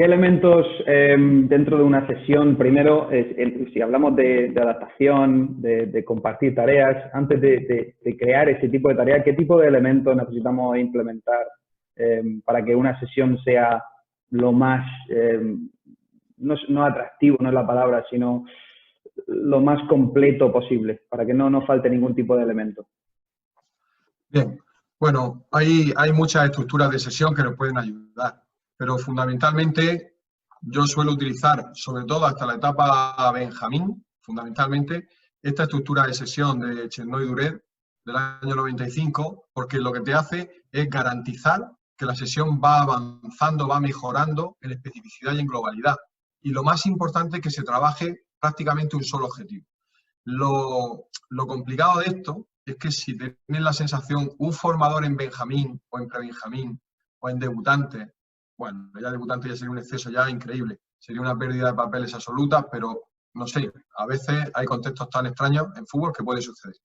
¿Qué elementos dentro de una sesión, primero, si hablamos de adaptación, de compartir tareas, antes de crear ese tipo de tareas, qué tipo de elementos necesitamos implementar para que una sesión sea lo más, no atractivo, no es la palabra, sino lo más completo posible, para que no nos falte ningún tipo de elemento? Bien, bueno, hay muchas estructuras de sesión que nos pueden ayudar, pero fundamentalmente yo suelo utilizar, sobre todo hasta la etapa Benjamín, fundamentalmente, esta estructura de sesión de Chernoy-Duret del año 95, porque lo que te hace es garantizar que la sesión va avanzando, va mejorando en especificidad y en globalidad. Y lo más importante es que se trabaje prácticamente un solo objetivo. Lo complicado de esto es que si tienes la sensación, un formador en Benjamín o en prebenjamín o en debutante, bueno, ya debutante ya sería un exceso ya increíble, sería una pérdida de papeles absoluta, pero no sé, a veces hay contextos tan extraños en fútbol que puede suceder.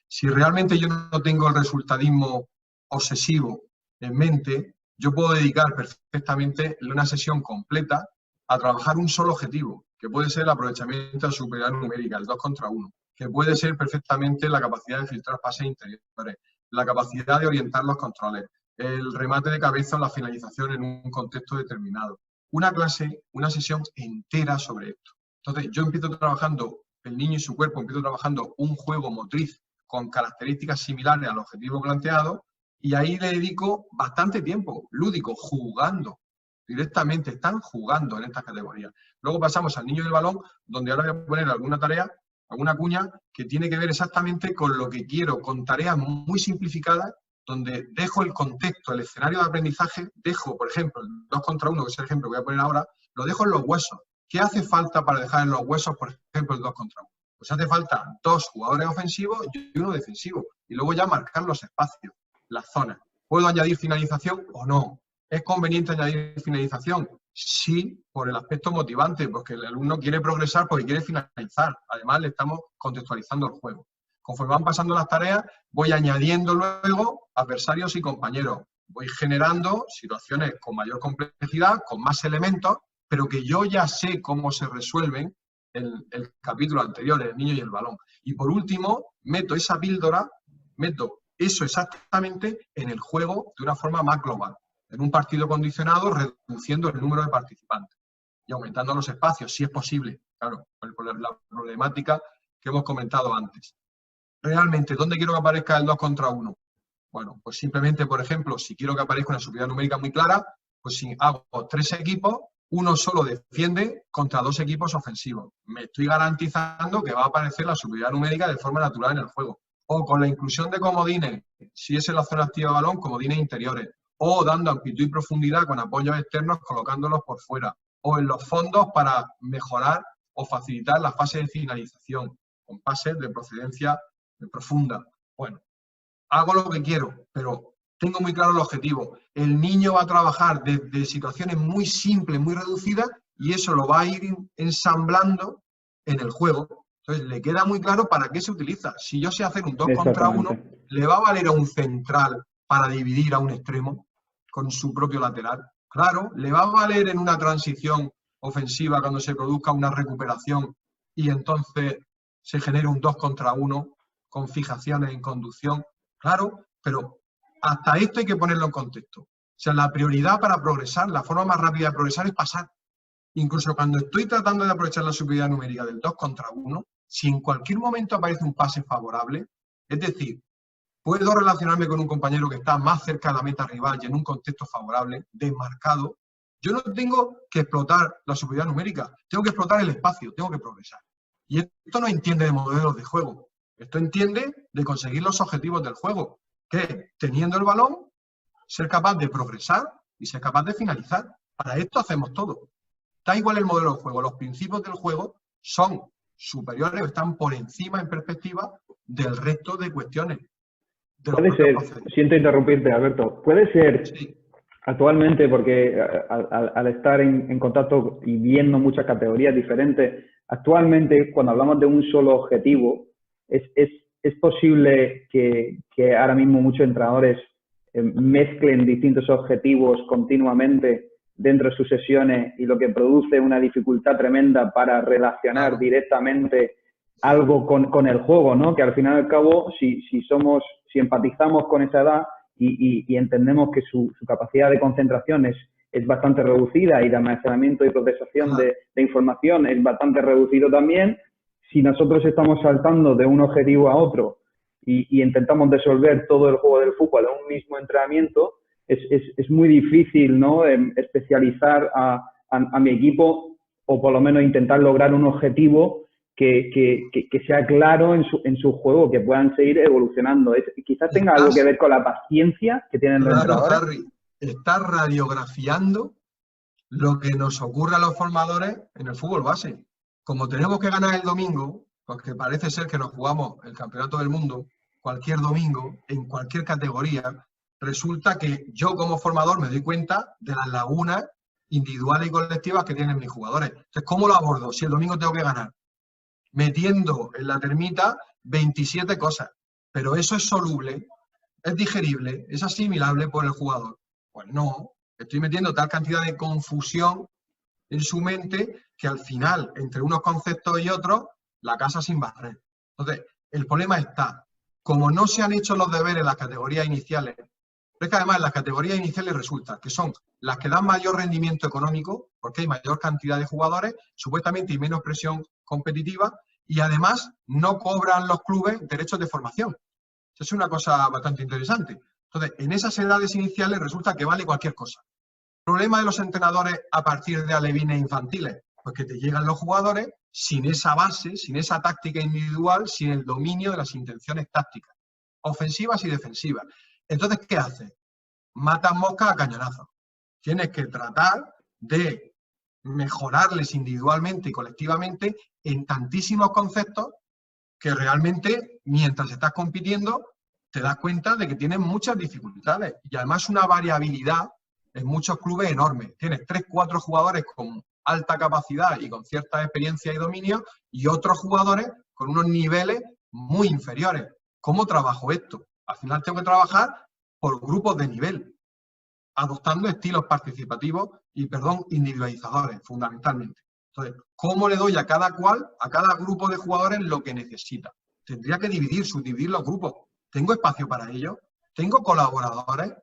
Si realmente yo no tengo el resultadismo obsesivo en mente, yo puedo dedicar perfectamente una sesión completa a trabajar un solo objetivo, que puede ser el aprovechamiento de la superioridad numérica, el 2 contra 1, que puede ser perfectamente la capacidad de filtrar pases interiores, la capacidad de orientar los controles, el remate de cabeza o la finalización en un contexto determinado. Una clase, una sesión entera sobre esto. Entonces, yo empiezo trabajando el niño y su cuerpo, empiezo trabajando un juego motriz con características similares al objetivo planteado y ahí le dedico bastante tiempo, lúdico, jugando. Directamente están jugando en estas categorías. Luego pasamos al niño del balón, donde ahora voy a poner alguna tarea, alguna cuña que tiene que ver exactamente con lo que quiero, con tareas muy simplificadas, donde dejo el contexto, el escenario de aprendizaje, dejo, por ejemplo, el 2 contra 1, que es el ejemplo que voy a poner ahora, lo dejo en los huesos. ¿Qué hace falta para dejar en los huesos, por ejemplo, el 2 contra 1? Pues hace falta 2 jugadores ofensivos y 1 defensivo. Y luego ya marcar los espacios, las zonas. ¿Puedo añadir finalización o no? ¿Es conveniente añadir finalización? Sí, por el aspecto motivante, porque el alumno quiere progresar porque quiere finalizar. Además, le estamos contextualizando el juego. Conforme van pasando las tareas, voy añadiendo luego adversarios y compañeros. Voy generando situaciones con mayor complejidad, con más elementos, pero que yo ya sé cómo se resuelven en el capítulo anterior, el niño y el balón. Y por último, meto esa píldora, meto eso exactamente en el juego de una forma más global. En un partido condicionado, reduciendo el número de participantes y aumentando los espacios, si es posible, claro, por la problemática que hemos comentado antes. Realmente, ¿dónde quiero que aparezca el 2 contra 1? Bueno, pues simplemente, por ejemplo, si quiero que aparezca una superioridad numérica muy clara, pues si hago 3 equipos, uno solo defiende contra 2 equipos ofensivos. Me estoy garantizando que va a aparecer la superioridad numérica de forma natural en el juego. O con la inclusión de comodines, si es en la zona activa de balón, comodines interiores. O dando amplitud y profundidad con apoyos externos, colocándolos por fuera. O en los fondos para mejorar o facilitar la fase de finalización, con pases de procedencia profunda. Bueno, hago lo que quiero, pero tengo muy claro el objetivo. El niño va a trabajar desde situaciones muy simples, muy reducidas, y eso lo va a ir ensamblando en el juego. Entonces, le queda muy claro para qué se utiliza. Si yo sé hacer un 2 contra 1, ¿le va a valer a un central para dividir a un extremo con su propio lateral? Claro, ¿le va a valer en una transición ofensiva cuando se produzca una recuperación y entonces se genere un 2 contra 1 con fijaciones en conducción? Claro, pero hasta esto hay que ponerlo en contexto. O sea, la prioridad para progresar, la forma más rápida de progresar es pasar. Incluso cuando estoy tratando de aprovechar la superioridad numérica del 2 contra 1, si en cualquier momento aparece un pase favorable, es decir, puedo relacionarme con un compañero que está más cerca de la meta rival y en un contexto favorable, desmarcado, yo no tengo que explotar la superioridad numérica, tengo que explotar el espacio, tengo que progresar. Y esto no entiende de modelos de juego, esto entiende de conseguir los objetivos del juego, que es, teniendo el balón, ser capaz de progresar y ser capaz de finalizar. Para esto hacemos todo. Da igual el modelo de juego, los principios del juego son superiores, están por encima en perspectiva del resto de cuestiones. Puede ser, siento interrumpirte, Alberto, puede ser sí. Actualmente, porque al estar en contacto y viendo muchas categorías diferentes, actualmente cuando hablamos de un solo objetivo, es posible que ahora mismo muchos entrenadores mezclen distintos objetivos continuamente dentro de sus sesiones y lo que produce una dificultad tremenda para relacionar directamente algo con el juego, ¿no? Que al final y al cabo, si empatizamos con esa edad y entendemos que su capacidad de concentración es bastante reducida y de almacenamiento y procesación de información es bastante reducido también, si nosotros estamos saltando de un objetivo a otro y intentamos resolver todo el juego del fútbol en un mismo entrenamiento, es muy difícil, ¿no? Especializar a mi equipo o por lo menos intentar lograr un objetivo que sea claro en su juego, que puedan seguir evolucionando. Quizás tenga algo que ver con la paciencia que tienen los entrenadores. Harry, estás radiografiando lo que nos ocurre a los formadores en el fútbol base. Como tenemos que ganar el domingo, porque parece ser que nos jugamos el campeonato del mundo cualquier domingo, en cualquier categoría, resulta que yo como formador me doy cuenta de las lagunas individuales y colectivas que tienen mis jugadores. Entonces, ¿cómo lo abordo si el domingo tengo que ganar? Metiendo en la termita 27 cosas. Pero eso es soluble, es digerible, es asimilable por el jugador. Pues no, estoy metiendo tal cantidad de confusión en su mente que al final, entre unos conceptos y otros, la casa sin barrer. Entonces, el problema está, como no se han hecho los deberes en las categorías iniciales, pero es que además las categorías iniciales resulta que son las que dan mayor rendimiento económico, porque hay mayor cantidad de jugadores, supuestamente hay menos presión competitiva, y además no cobran los clubes derechos de formación. Eso es una cosa bastante interesante. Entonces, en esas edades iniciales resulta que vale cualquier cosa. ¿Problema de los entrenadores a partir de alevines infantiles? Pues que te llegan los jugadores sin esa base, sin esa táctica individual, sin el dominio de las intenciones tácticas, ofensivas y defensivas. Entonces, ¿qué haces? Matas moscas a cañonazos. Tienes que tratar de mejorarles individualmente y colectivamente en tantísimos conceptos que realmente, mientras estás compitiendo, te das cuenta de que tienes muchas dificultades y además una variabilidad en muchos clubes enorme. Tienes 3, 4 jugadores con alta capacidad y con cierta experiencia y dominio y otros jugadores con unos niveles muy inferiores. ¿Cómo trabajo esto? Al final tengo que trabajar por grupos de nivel, adoptando estilos participativos y, individualizadores, fundamentalmente. Entonces, ¿cómo le doy a cada cual, a cada grupo de jugadores lo que necesita? Tendría que subdividir los grupos. ¿Tengo espacio para ello? ¿Tengo colaboradores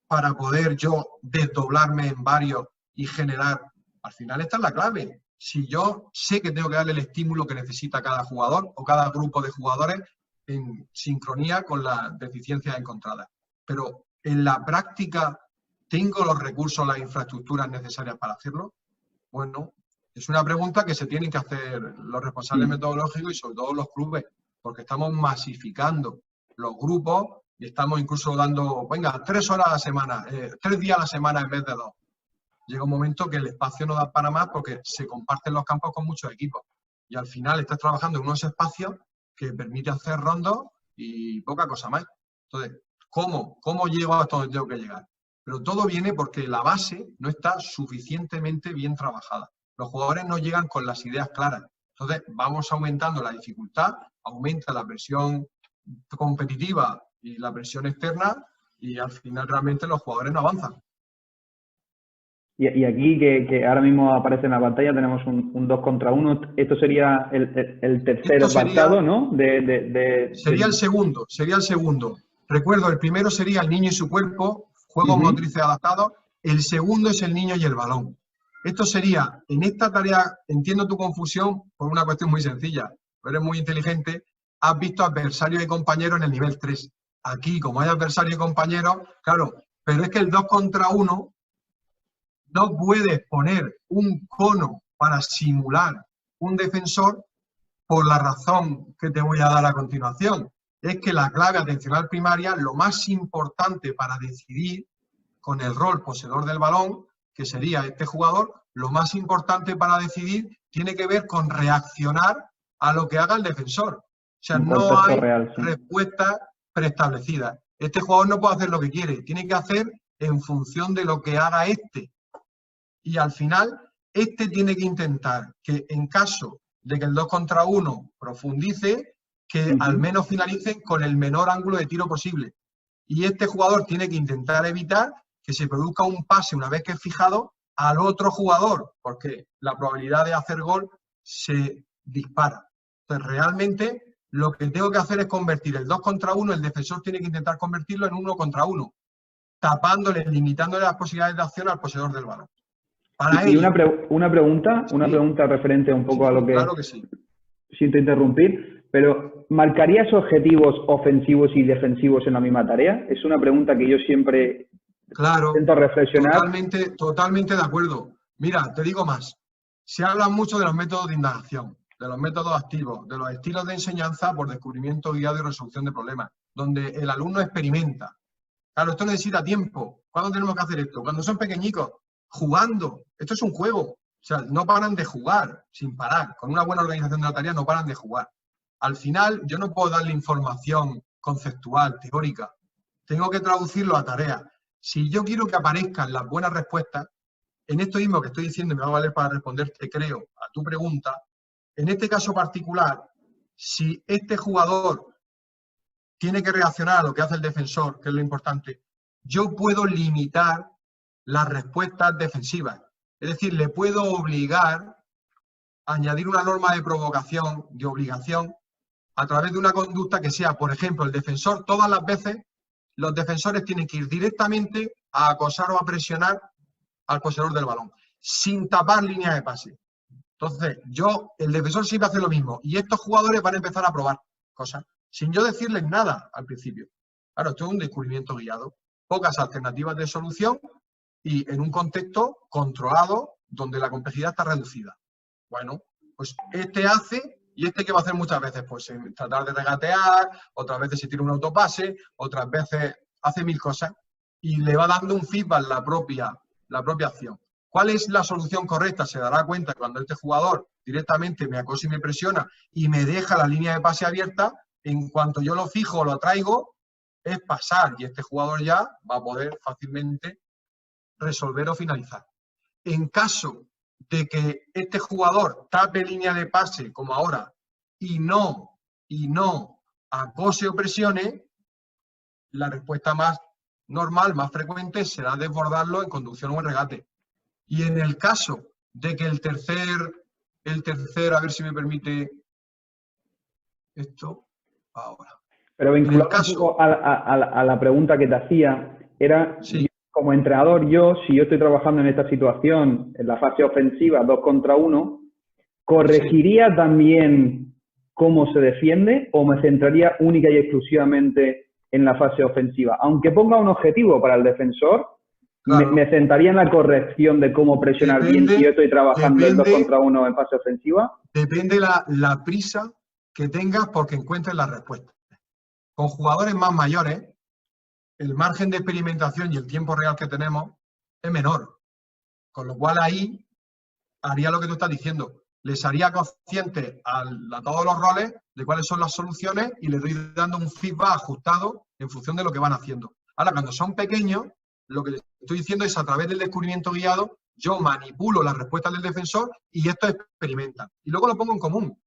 para poder yo desdoblarme en varios y generar? Al final esta es la clave. Si yo sé que tengo que darle el estímulo que necesita cada jugador o cada grupo de jugadores en sincronía con las deficiencias encontradas. Pero en la práctica, ¿tengo los recursos, las infraestructuras necesarias para hacerlo? Bueno, es una pregunta que se tienen que hacer los responsables metodológicos y sobre todo los clubes, porque estamos masificando los grupos y estamos incluso dando, venga, 3 horas a la semana, 3 días a la semana en vez de 2. Llega un momento que el espacio no da para más porque se comparten los campos con muchos equipos y al final estás trabajando en unos espacios que permite hacer rondos y poca cosa más. Entonces, ¿cómo llego hasta donde tengo que llegar? Pero todo viene porque la base no está suficientemente bien trabajada. Los jugadores no llegan con las ideas claras. Entonces, vamos aumentando la dificultad, aumenta la presión competitiva y la presión externa y al final realmente los jugadores no avanzan. Y aquí, que ahora mismo aparece en la pantalla, tenemos un 2 contra 1. Esto sería el tercer apartado, ¿no? Sería el segundo. Recuerdo, el primero sería el niño y su cuerpo, juegos motrices adaptados. El segundo es el niño y el balón. Esto sería, en esta tarea, entiendo tu confusión por una cuestión muy sencilla. Eres muy inteligente, has visto adversarios y compañeros en el nivel 3. Aquí, como hay adversarios y compañeros, claro, pero es que el 2 contra 1 no puedes poner un cono para simular un defensor por la razón que te voy a dar a continuación. Es que la clave atencional primaria, lo más importante para decidir con el rol poseedor del balón, que sería este jugador, lo más importante para decidir tiene que ver con reaccionar a lo que haga el defensor. O sea, no hay respuestas preestablecidas. Este jugador no puede hacer lo que quiere, tiene que hacer en función de lo que haga este. Y al final, este tiene que intentar que en caso de que el 2 contra 1 profundice, que al menos finalice con el menor ángulo de tiro posible. Y este jugador tiene que intentar evitar que se produzca un pase una vez que es fijado al otro jugador, porque la probabilidad de hacer gol se dispara. Entonces, realmente, lo que tengo que hacer es convertir el 2 contra 1, el defensor tiene que intentar convertirlo en 1 contra 1, tapándole, limitándole las posibilidades de acción al poseedor del balón. Para Y ello, una pregunta referente un poco a lo que... Claro que sí. Siento interrumpir, pero ¿marcarías objetivos ofensivos y defensivos en la misma tarea? Es una pregunta que yo siempre intento reflexionar. Totalmente de acuerdo. Mira, te digo más. Se habla mucho de los métodos de indagación, de los métodos activos, de los estilos de enseñanza por descubrimiento guiado y resolución de problemas, donde el alumno experimenta. Claro, esto necesita tiempo. ¿Cuándo tenemos que hacer esto? Cuando son pequeñicos, jugando. Esto es un juego. O sea, no paran de jugar sin parar. Con una buena organización de la tarea no paran de jugar. Al final, yo no puedo darle información conceptual, teórica. Tengo que traducirlo a tareas. Si yo quiero que aparezcan las buenas respuestas, en esto mismo que estoy diciendo, me va a valer para responderte, creo, a tu pregunta, en este caso particular, si este jugador tiene que reaccionar a lo que hace el defensor, que es lo importante, yo puedo limitar las respuestas defensivas. Es decir, le puedo obligar a añadir una norma de provocación, de obligación, a través de una conducta que sea, por ejemplo, el defensor, todas las veces, los defensores tienen que ir directamente a acosar o a presionar al poseedor del balón, sin tapar línea de pase. Entonces, el defensor siempre hace lo mismo, y estos jugadores van a empezar a probar cosas, sin yo decirles nada al principio. Claro, esto es un descubrimiento guiado, pocas alternativas de solución y en un contexto controlado donde la complejidad está reducida. Bueno, pues este hace, y este que va a hacer muchas veces, pues tratar de regatear, otras veces se tira un autopase, otras veces hace 1000 cosas y le va dando un feedback la propia acción. ¿Cuál es la solución correcta? Se dará cuenta cuando este jugador directamente me acosa y me presiona y me deja la línea de pase abierta, en cuanto yo lo fijo o lo traigo, es pasar y este jugador ya va a poder fácilmente resolver o finalizar. En caso de que este jugador tape línea de pase, como ahora, y no acose o presione, la respuesta más normal, más frecuente, será desbordarlo en conducción o en regate. Y en el caso de que el tercer, a ver si me permite esto, ahora. Pero vinculado un poco a la pregunta que te hacía, era, sí. Como entrenador, si yo estoy trabajando en esta situación, en la fase ofensiva, 2 contra 1, ¿corregiría también cómo se defiende o me centraría única y exclusivamente en la fase ofensiva? Aunque ponga un objetivo para el defensor, claro, me centraría en la corrección de cómo presionar bien si yo estoy trabajando el 2 contra 1 en fase ofensiva. Depende la prisa que tengas porque encuentres la respuesta. Con jugadores más mayores, el margen de experimentación y el tiempo real que tenemos es menor. Con lo cual ahí haría lo que tú estás diciendo. Les haría conscientes a todos los roles de cuáles son las soluciones y les doy dando un feedback ajustado en función de lo que van haciendo. Ahora, cuando son pequeños, lo que les estoy diciendo es a través del descubrimiento guiado, yo manipulo las respuestas del defensor y estos experimentan. Y luego lo pongo en común.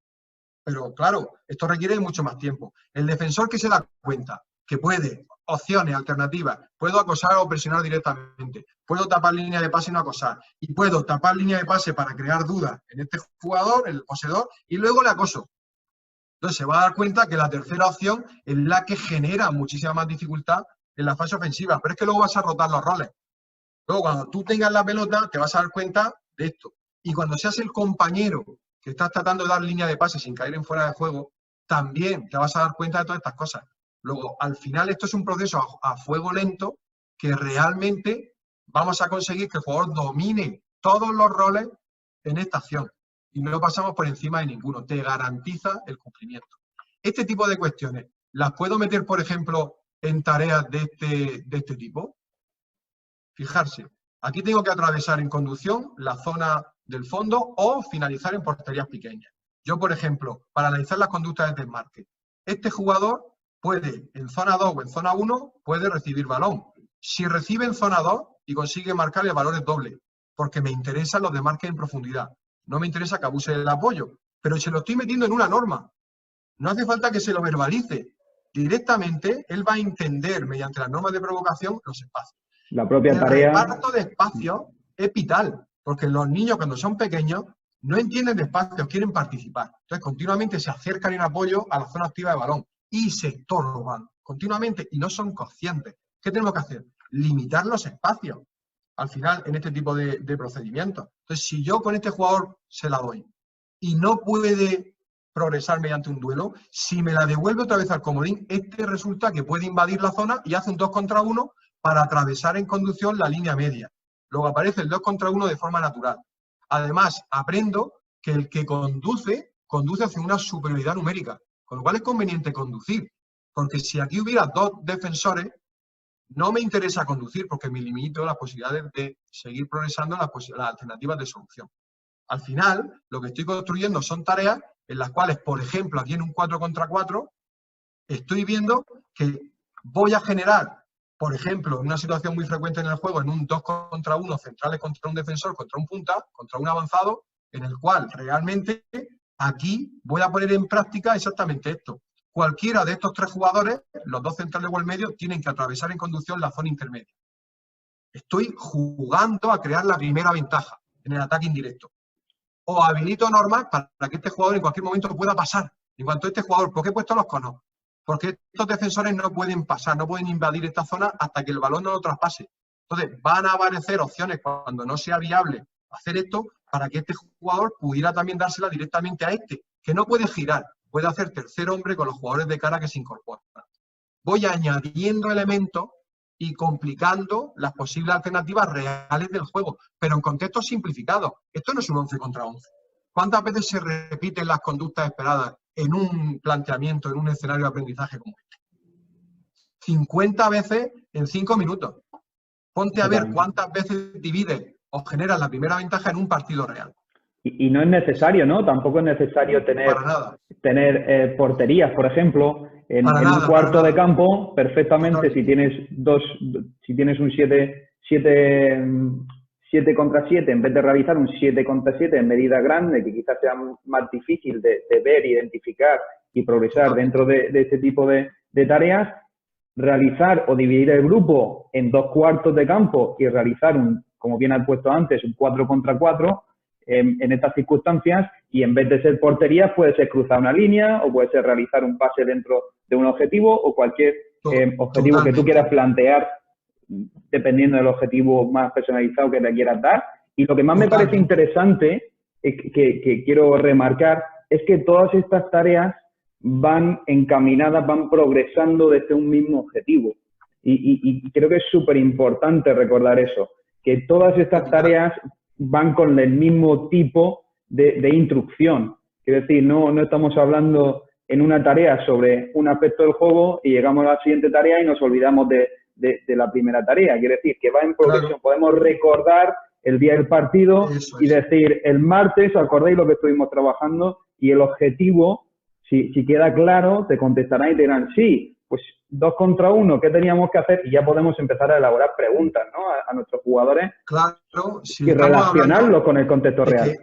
Pero claro, esto requiere mucho más tiempo. El defensor que se da cuenta que puede, opciones, alternativas, puedo acosar o presionar directamente, puedo tapar línea de pase y no acosar, y puedo tapar línea de pase para crear dudas en este jugador, el poseedor, y luego le acoso. Entonces se va a dar cuenta que la tercera opción es la que genera muchísima más dificultad en la fase ofensiva, pero es que luego vas a rotar los roles. Luego cuando tú tengas la pelota te vas a dar cuenta de esto. Y cuando seas el compañero que estás tratando de dar línea de pase sin caer en fuera de juego, también te vas a dar cuenta de todas estas cosas. Luego, al final, esto es un proceso a fuego lento que realmente vamos a conseguir que el jugador domine todos los roles en esta acción. Y no pasamos por encima de ninguno. Te garantiza el cumplimiento. Este tipo de cuestiones, ¿las puedo meter, por ejemplo, en tareas de este tipo? Fijarse, aquí tengo que atravesar en conducción la zona del fondo o finalizar en porterías pequeñas. Yo, por ejemplo, para analizar las conductas de desmarque, este jugador puede, en zona 2 o en zona 1, puede recibir balón. Si recibe en zona 2 y consigue marcar, el valor es doble, porque me interesan los desmarques en profundidad. No me interesa que abuse del apoyo, pero se lo estoy metiendo en una norma. No hace falta que se lo verbalice. Directamente, él va a entender, mediante las normas de provocación, los espacios. La propia tarea. El reparto de espacios es vital, porque los niños cuando son pequeños no entienden de espacios, quieren participar. Entonces continuamente se acercan en apoyo a la zona activa de balón y se estorban continuamente y no son conscientes. ¿Qué tenemos que hacer? Limitar los espacios al final en este tipo de procedimientos. Entonces, si yo con este jugador se la doy y no puede progresar mediante un duelo, si me la devuelve otra vez al comodín, este resulta que puede invadir la zona y hace un 2 contra 1 para atravesar en conducción la línea media. Luego aparece el 2 contra 1 de forma natural. Además, aprendo que el que conduce hacia una superioridad numérica, con lo cual es conveniente conducir, porque si aquí hubiera 2 defensores, no me interesa conducir porque me limito a las posibilidades de seguir progresando en las alternativas de solución. Al final, lo que estoy construyendo son tareas en las cuales, por ejemplo, aquí en un 4 contra 4, estoy viendo que voy a generar, por ejemplo, en una situación muy frecuente en el juego, en un 2 contra 1, centrales contra un defensor, contra un punta, contra un avanzado, en el cual realmente aquí voy a poner en práctica exactamente esto. Cualquiera de estos 3 jugadores, los 2 centrales o el medio, tienen que atravesar en conducción la zona intermedia. Estoy jugando a crear la primera ventaja en el ataque indirecto. O habilito normas para que este jugador en cualquier momento pueda pasar. En cuanto a este jugador, ¿por qué he puesto los conos? Porque estos defensores no pueden pasar, no pueden invadir esta zona hasta que el balón no lo traspase. Entonces, van a aparecer opciones cuando no sea viable hacer esto para que este jugador pudiera también dársela directamente a este, que no puede girar, puede hacer tercer hombre con los jugadores de cara que se incorporan. Voy añadiendo elementos y complicando las posibles alternativas reales del juego, pero en contextos simplificados. Esto no es un 11 contra 11. ¿Cuántas veces se repiten las conductas esperadas en un planteamiento, en un escenario de aprendizaje como este? 50 veces en 5 minutos. Ponte a ver cuántas veces divides o generas la primera ventaja en un partido real. Y no es necesario, ¿no? Tampoco es necesario tener porterías, por ejemplo. En un cuarto de campo, perfectamente, si tienes un 7 contra 7, en vez de realizar un 7 contra 7 en medida grande, que quizás sea más difícil de ver, identificar y progresar dentro de este tipo de tareas, realizar o dividir el grupo en 2 cuartos de campo y realizar como bien has puesto antes, un 4 contra 4, en estas circunstancias, y en vez de ser porterías puede ser cruzar una línea o puede ser realizar un pase dentro de un objetivo o cualquier objetivo que tú quieras plantear dependiendo del objetivo más personalizado que le quieras dar. Y lo que más me parece interesante que quiero remarcar es que todas estas tareas van encaminadas, van progresando desde un mismo objetivo. Y creo que es súper importante recordar eso, que todas estas tareas van con el mismo tipo de instrucción. Quiero decir, no estamos hablando en una tarea sobre un aspecto del juego y llegamos a la siguiente tarea y nos olvidamos de la primera tarea. Quiere decir que va en progresión. Claro. Podemos recordar el día del partido y decir, el martes, acordáis lo que estuvimos trabajando y el objetivo, si queda claro, te contestarán y te dirán, sí, pues 2 contra 1, ¿qué teníamos que hacer? Y ya podemos empezar a elaborar preguntas, ¿no? a nuestros jugadores, claro, y relacionarlo con el contexto real.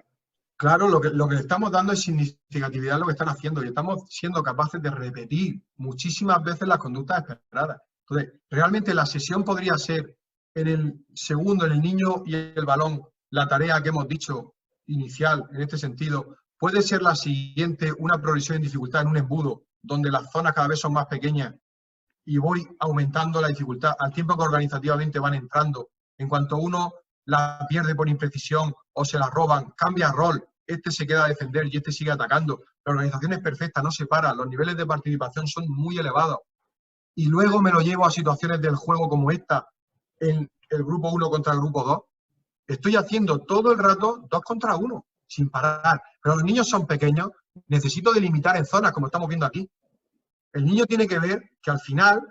Claro, lo que le estamos dando es significatividad a lo que están haciendo y estamos siendo capaces de repetir muchísimas veces las conductas esperadas. Entonces, realmente la sesión podría ser en el segundo, en el niño y el balón, la tarea que hemos dicho inicial en este sentido. Puede ser la siguiente, una progresión en dificultad en un embudo, donde las zonas cada vez son más pequeñas y voy aumentando la dificultad al tiempo que organizativamente van entrando. En cuanto uno la pierde por imprecisión o se la roban, cambia rol, este se queda a defender y este sigue atacando. La organización es perfecta, no se para, los niveles de participación son muy elevados. Y luego me lo llevo a situaciones del juego como esta, en el grupo 1 contra el grupo 2. Estoy haciendo todo el rato 2 contra 1, sin parar. Pero los niños son pequeños, necesito delimitar en zonas, como estamos viendo aquí. El niño tiene que ver que al final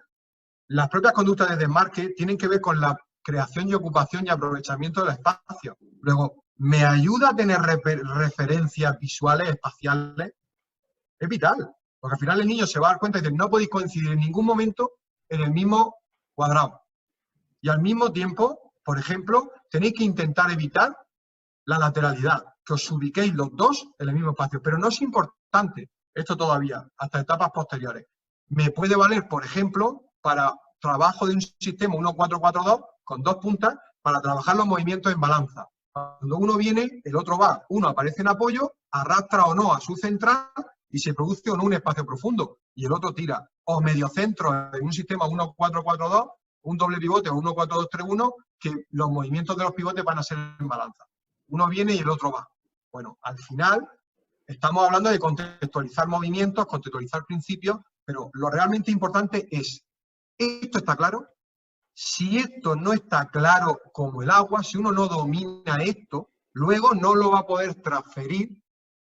las propias conductas de desmarque tienen que ver con la creación y ocupación y aprovechamiento del espacio. Luego, ¿me ayuda a tener referencias visuales, espaciales? Es vital, porque al final el niño se va a dar cuenta de que no podéis coincidir en ningún momento en el mismo cuadrado. Y al mismo tiempo, por ejemplo, tenéis que intentar evitar la lateralidad, que os ubiquéis los dos en el mismo espacio. Pero no es importante esto todavía, hasta etapas posteriores. Me puede valer, por ejemplo, para trabajo de un sistema 1-4-4-2 con 2 puntas, para trabajar los movimientos en balanza. Cuando uno viene, el otro va. Uno aparece en apoyo, arrastra o no a su central y se produce o no un espacio profundo. Y el otro tira. O mediocentro en un sistema 1-4-4-2, un doble pivote o 1-4-2-3-1, que los movimientos de los pivotes van a ser en balanza. Uno viene y el otro va. Bueno, al final estamos hablando de contextualizar movimientos, contextualizar principios, pero lo realmente importante es, ¿esto está claro? Si esto no está claro como el agua, si uno no domina esto, luego no lo va a poder transferir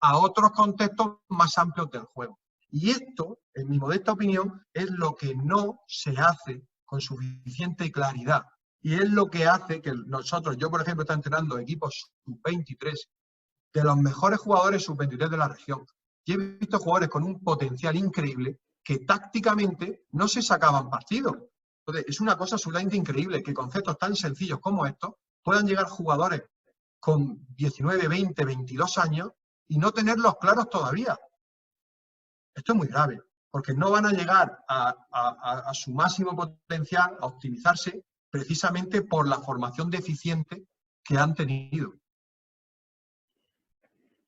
a otros contextos más amplios del juego. Y esto, en mi modesta opinión, es lo que no se hace con suficiente claridad. Y es lo que hace que nosotros, yo por ejemplo, estoy entrenando equipos sub-23, de los mejores jugadores sub-23 de la región. Y he visto jugadores con un potencial increíble que tácticamente no se sacaban partidos. Entonces, es una cosa absolutamente increíble que conceptos tan sencillos como estos puedan llegar jugadores con 19, 20, 22 años y no tenerlos claros todavía. Esto es muy grave, porque no van a llegar a su máximo potencial, a optimizarse, precisamente por la formación deficiente que han tenido.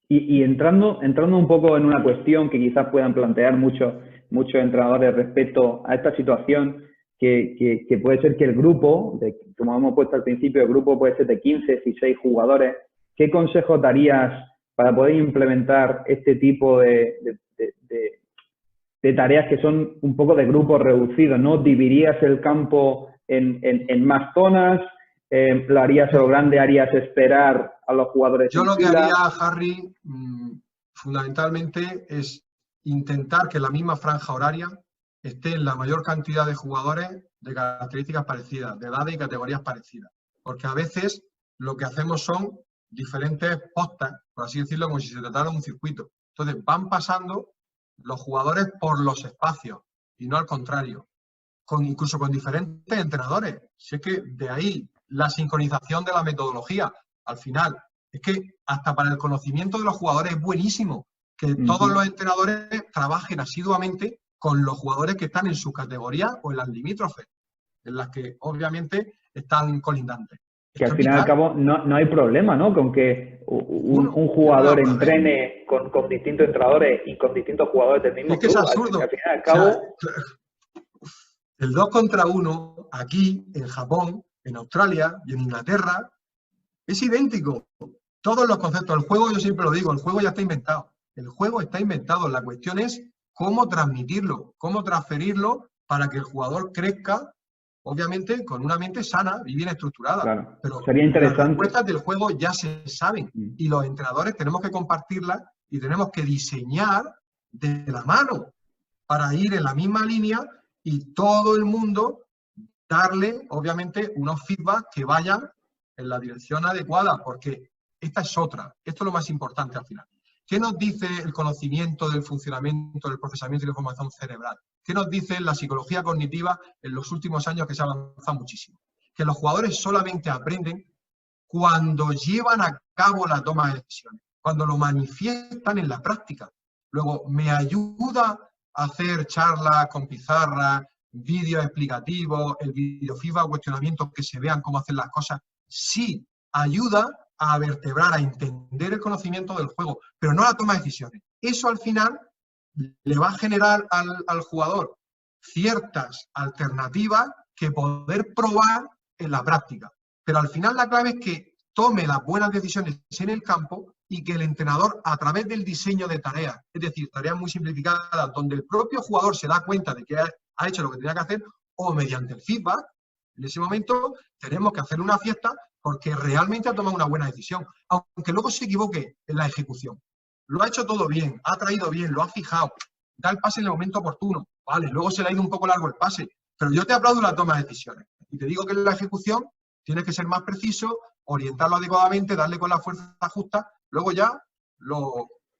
Y entrando un poco en una cuestión que quizás puedan plantear muchos entrenadores respecto a esta situación, que puede ser que el grupo, como hemos puesto al principio, el grupo puede ser de 15, 16 jugadores. ¿Qué consejos darías para poder implementar este tipo de tareas que son un poco de grupos reducidos, ¿no? ¿Dividirías el campo en más zonas? ¿Lo harías a lo grande? ¿Harías esperar a los jugadores? Yo lo que haría, Harry, fundamentalmente es intentar que la misma franja horaria esté en la mayor cantidad de jugadores de características parecidas, de edades y categorías parecidas. Porque a veces lo que hacemos son diferentes postas, por así decirlo, como si se tratara de un circuito. Entonces van pasando los jugadores por los espacios y no al contrario. Incluso con diferentes entrenadores. Si es que de ahí la sincronización de la metodología, al final, es que hasta para el conocimiento de los jugadores es buenísimo que todos los entrenadores trabajen asiduamente con los jugadores que están en su categoría o en las limítrofes, en las que obviamente están colindantes. Que al final y al cabo no hay problema, ¿no? Con que un jugador entrene con distintos entrenadores y con distintos jugadores del mismo club. Es que es absurdo. Al final y al cabo... El 2 contra 1 aquí, en Japón, en Australia y en Inglaterra, es idéntico. Todos los conceptos del juego, yo siempre lo digo, el juego ya está inventado. El juego está inventado. La cuestión es cómo transmitirlo, cómo transferirlo para que el jugador crezca, obviamente, con una mente sana y bien estructurada. Claro, pero sería interesante. Las respuestas del juego ya se saben y los entrenadores tenemos que compartirlas y tenemos que diseñar de la mano para ir en la misma línea y todo el mundo darle, obviamente, unos feedback que vayan en la dirección adecuada, porque esta es otra. Esto es lo más importante al final. ¿Qué nos dice el conocimiento del funcionamiento, del procesamiento y la información cerebral? ¿Qué nos dice la psicología cognitiva en los últimos años que se ha avanzado muchísimo? Que los jugadores solamente aprenden cuando llevan a cabo la toma de decisiones, cuando lo manifiestan en la práctica. Luego, me ayuda a hacer charlas con pizarra, vídeos explicativos, el videofeedback, cuestionamientos que se vean cómo hacen las cosas. Sí, ayuda a vertebrar, a entender el conocimiento del juego, pero no a la toma de decisiones. Eso al final le va a generar al jugador ciertas alternativas que poder probar en la práctica. Pero al final la clave es que tome las buenas decisiones en el campo y que el entrenador, a través del diseño de tareas, es decir, tareas muy simplificadas, donde el propio jugador se da cuenta de que ha hecho lo que tenía que hacer, o mediante el feedback, en ese momento tenemos que hacer una fiesta porque realmente ha tomado una buena decisión, aunque luego se equivoque en la ejecución. Lo ha hecho todo bien, ha traído bien, lo ha fijado, da el pase en el momento oportuno, vale, luego se le ha ido un poco largo el pase, pero yo te aplaudo la toma de decisiones y te digo que en la ejecución tienes que ser más preciso, orientarlo adecuadamente, darle con la fuerza justa, luego ya,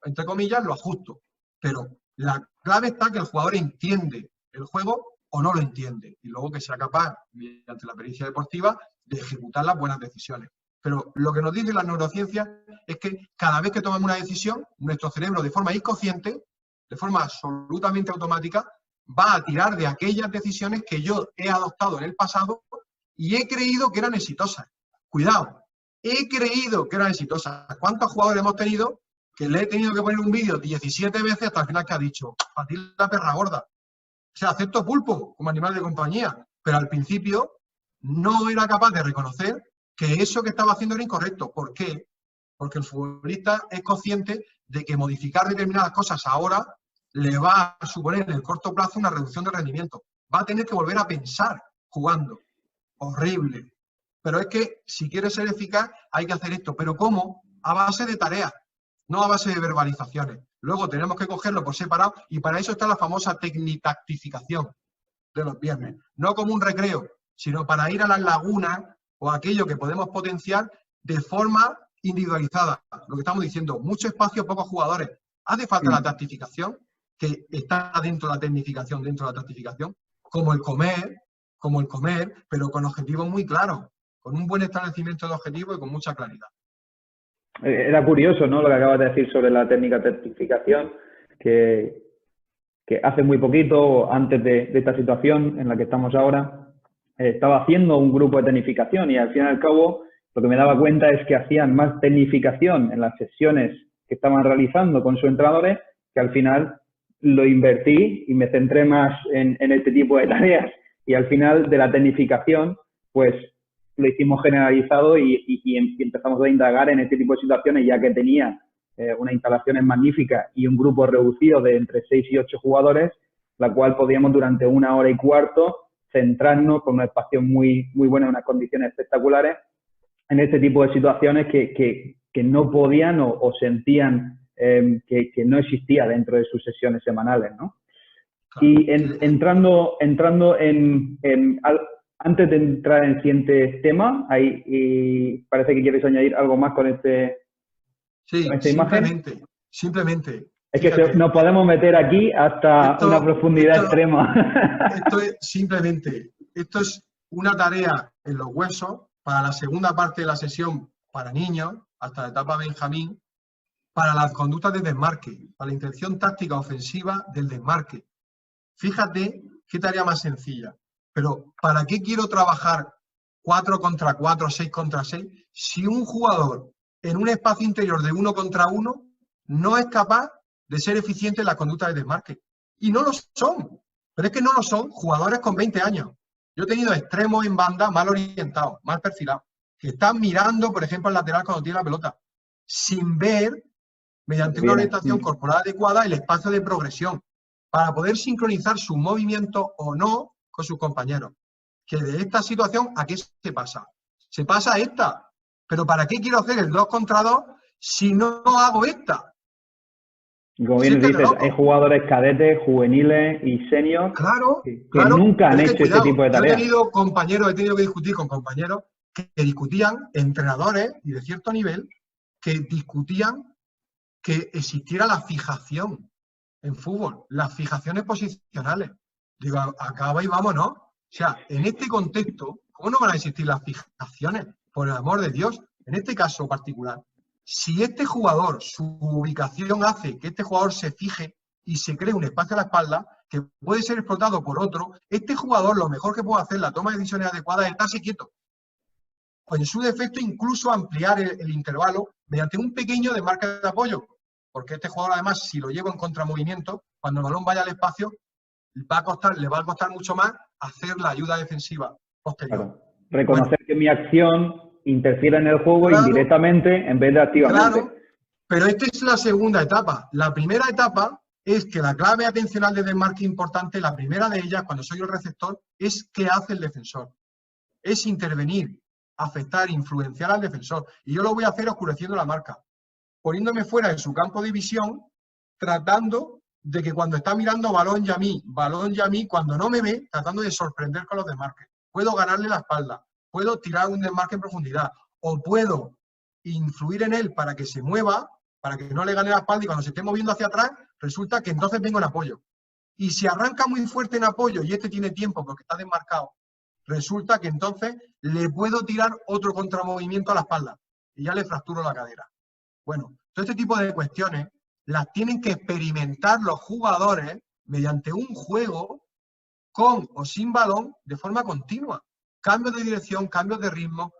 entre comillas, lo ajusto. Pero la clave está que el jugador entiende el juego o no lo entiende y luego que sea capaz, mediante la pericia deportiva, de ejecutar las buenas decisiones. Pero lo que nos dice la neurociencia es que cada vez que tomamos una decisión, nuestro cerebro de forma inconsciente, de forma absolutamente automática, va a tirar de aquellas decisiones que yo he adoptado en el pasado y he creído que eran exitosas. Cuidado, he creído que eran exitosas. ¿Cuántos jugadores hemos tenido que le he tenido que poner un vídeo 17 veces hasta el final que ha dicho, para ti la perra gorda? O sea, acepto pulpo como animal de compañía, pero al principio no era capaz de reconocer que eso que estaba haciendo era incorrecto. ¿Por qué? Porque el futbolista es consciente de que modificar determinadas cosas ahora le va a suponer en el corto plazo una reducción de rendimiento. Va a tener que volver a pensar jugando. Horrible. Pero es que si quieres ser eficaz hay que hacer esto. ¿Pero cómo? A base de tareas, no a base de verbalizaciones. Luego tenemos que cogerlo por separado y para eso está la famosa tecnicactificación de los viernes. No como un recreo, sino para ir a las lagunas o aquello que podemos potenciar de forma individualizada. Lo que estamos diciendo, mucho espacio, pocos jugadores. Hace falta la tactificación, que está dentro de la tecnificación, dentro de la tactificación, como el comer, pero con objetivos muy claros, con un buen establecimiento de objetivos y con mucha claridad. Era curioso, ¿no?, lo que acabas de decir sobre la técnica de tecnificación, que hace muy poquito, antes de esta situación en la que estamos ahora, estaba haciendo un grupo de tecnificación y al fin y al cabo lo que me daba cuenta es que hacían más tecnificación en las sesiones que estaban realizando con sus entrenadores, que al final lo invertí y me centré más en este tipo de tareas. Y al final de la tecnificación, pues lo hicimos generalizado y empezamos a indagar en este tipo de situaciones, ya que tenía unas instalaciones magníficas y un grupo reducido de entre 6 y 8 jugadores, la cual podíamos durante 1 hora y cuarto centrarnos con un espacio muy bueno, en unas condiciones espectaculares, en este tipo de situaciones que no podían o sentían que no existía dentro de sus sesiones semanales, ¿no? Claro. Y entrando antes de entrar en el siguiente tema, ahí parece que quieres añadir algo más con esta imagen. Simplemente. Es fíjate, que nos podemos meter aquí hasta una profundidad extrema. Esto es una tarea en los huesos para la segunda parte de la sesión para niños, hasta la etapa Benjamín, para las conductas de desmarque, para la intención táctica ofensiva del desmarque. Fíjate qué tarea más sencilla. Pero, ¿para qué quiero trabajar 4 contra 4, 6 contra 6, si un jugador en un espacio interior de 1 contra 1 no es capaz de ser eficiente en las conductas de desmarque? Y no lo son. Pero es que no lo son jugadores con 20 años. Yo he tenido extremos en banda mal orientados, mal perfilados, que están mirando, por ejemplo, al lateral cuando tiene la pelota, sin ver, mediante una orientación corporal adecuada, el espacio de progresión, para poder sincronizar su movimiento o no con sus compañeros. Que de esta situación, ¿a qué se pasa? Se pasa a esta. Pero ¿para qué quiero hacer el 2 contra 2 si no hago esta? Como bien dices, hay jugadores cadetes, juveniles y seniors que nunca han hecho ese tipo de tareas. He tenido que discutir con compañeros que discutían, entrenadores y de cierto nivel, que discutían que existiera la fijación en fútbol, las fijaciones posicionales. Digo, acaba y vámonos. O sea, en este contexto, ¿cómo no van a existir las fijaciones? Por el amor de Dios, en este caso particular, si este jugador, su ubicación hace que este jugador se fije y se cree un espacio a la espalda que puede ser explotado por otro, este jugador lo mejor que puede hacer, la toma de decisiones adecuadas, es estarse quieto. O en su defecto, incluso ampliar el intervalo mediante un pequeño desmarque de apoyo. Porque este jugador, además, si lo llevo en contramovimiento, cuando el balón vaya al espacio, le va a costar mucho más hacer la ayuda defensiva posterior. Claro. Reconocer que mi acción interfiere en el juego indirectamente en vez de activamente. Claro, pero esta es la segunda etapa. La primera etapa es que la clave atencional de desmarque importante, la primera de ellas, cuando soy el receptor, es qué hace el defensor. Es intervenir, afectar, influenciar al defensor. Y yo lo voy a hacer oscureciendo la marca, poniéndome fuera de su campo de visión, tratando de que cuando está mirando balón ya a mí, cuando no me ve, tratando de sorprender con los desmarques. Puedo ganarle la espalda, puedo tirar un desmarque en profundidad, o puedo influir en él para que se mueva, para que no le gane la espalda, y cuando se esté moviendo hacia atrás, resulta que entonces vengo en apoyo. Y si arranca muy fuerte en apoyo y este tiene tiempo porque está desmarcado, resulta que entonces le puedo tirar otro contramovimiento a la espalda y ya le fracturo la cadera. Bueno, todo este tipo de cuestiones las tienen que experimentar los jugadores mediante un juego con o sin balón de forma continua. Cambios de dirección, cambios de ritmo,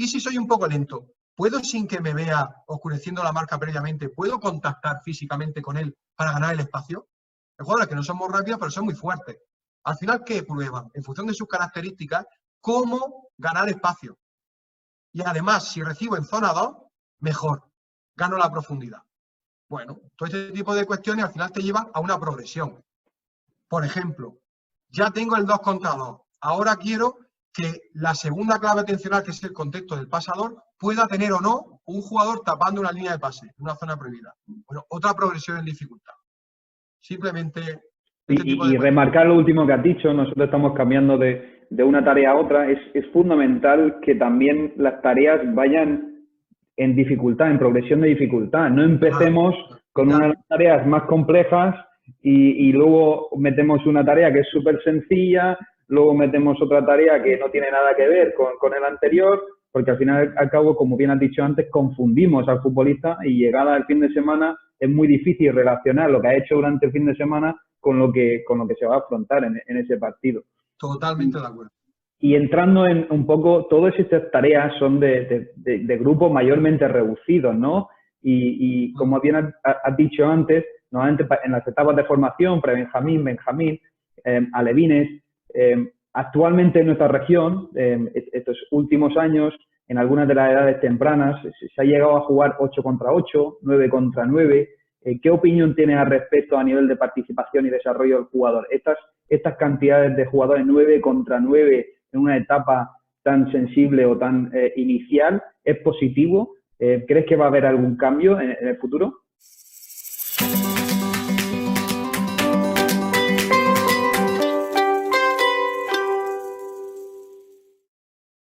¿Y si soy un poco lento? ¿Puedo, sin que me vea oscureciendo la marca previamente, puedo contactar físicamente con él para ganar el espacio? Hay jugadores que no son muy rápidos, pero son muy fuertes. Al final, ¿qué prueban? En función de sus características, cómo ganar espacio. Y además, si recibo en zona 2, mejor. Gano la profundidad. Bueno, todo este tipo de cuestiones al final te llevan a una progresión. Por ejemplo, ya tengo el 2 contra 2. Ahora quiero que la segunda clave atencional, que es el contexto del pasador, pueda tener o no un jugador tapando una línea de pase, una zona prohibida. Bueno, otra progresión en dificultad. Simplemente este tipo de... Y remarcar lo último que has dicho, nosotros estamos cambiando de una tarea a otra. Es fundamental que también las tareas vayan en dificultad, en progresión de dificultad. No empecemos con una de las tareas más complejas y luego metemos una tarea que es súper sencilla, luego metemos otra tarea que no tiene nada que ver con el anterior, porque al final al cabo, como bien has dicho antes, confundimos al futbolista y llegada al fin de semana es muy difícil relacionar lo que ha hecho durante el fin de semana con lo que se va a afrontar en ese partido. Totalmente de acuerdo. Y entrando en un poco, todas estas tareas son de grupos mayormente reducidos, ¿no? Y como bien has dicho antes, normalmente en las etapas de formación, pre-Benjamín, Benjamín, alevines, actualmente en nuestra región, estos últimos años, en algunas de las edades tempranas, se ha llegado a jugar 8 contra 8, 9 contra 9. ¿Qué opinión tienes al respecto a nivel de participación y desarrollo del jugador? Estas cantidades de jugadores 9 contra 9 en una etapa tan sensible o tan inicial, ¿es positivo? ¿Crees que va a haber algún cambio en el futuro?